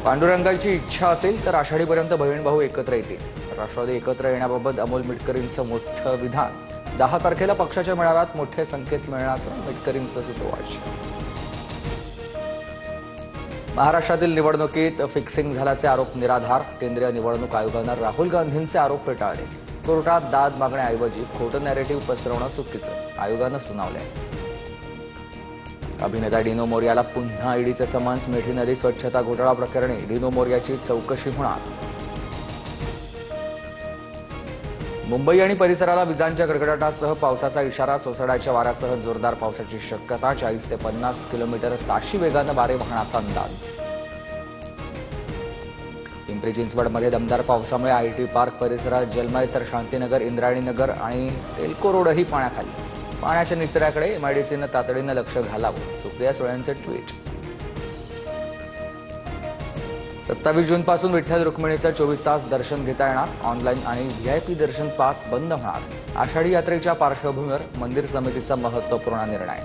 पांडुरंगाची इच्छा असेल तर आषाढीपर्यंत बहीण भाऊ एकत्र येतील. राष्ट्रवादी एकत्र येण्याबाबत अमोल मिटकरींचं मोठं विधान. 10 तारखेला पक्षाच्या मेळाव्यात मोठे संकेत मिळण्याचं मिटकरींचं सूत्रवाच्य. महाराष्ट्रातील निवडणुकीत फिक्सिंग झाल्याचे आरोप निराधार. केंद्रीय निवडणूक आयोगानं राहुल गांधींचे आरोप फेटाळले. कोर्टात दाद मागण्याऐवजी खोटं नॅरेटिव्ह पसरवणं चुकीचं, आयोगानं सुनावलंय. अभिनेता डिनो मोरियाला पुन्हा ईडीचे समन्स. मिठी नदी स्वच्छता घोटाळा प्रकरणी डिनो मोरियाची चौकशी होणार. मुंबई आणि परिसराला विजांच्या गडगडाटासह पावसाचा इशारा. सोसाट्याच्या वाऱ्यासह जोरदार पावसाची शक्यता. 40 ते 50 किलोमीटर ताशी वेगानं वारे वाहण्याचा अंदाज. पिंपरी चिंचवडमध्ये दमदार पावसामुळे आयटी पार्क परिसरात जलमय, तर शांतीनगर, इंद्रायणीनगर आणि एल्को रोडही पाण्याखाली. पाण्याच्या निचऱ्याकडे एमआयडीसीनं तातडीनं लक्ष घालावं, सुप्रिया सुळेंचं ट्विट. 27 जूनपासून विठ्ठल रुक्मिणीचं 24 तास दर्शन घेता येणार. ऑनलाईन आणि व्हीआयपी दर्शन पास बंद होणार. आषाढी यात्रेच्या पार्श्वभूमीवर मंदिर समितीचा महत्त्वपूर्ण निर्णय.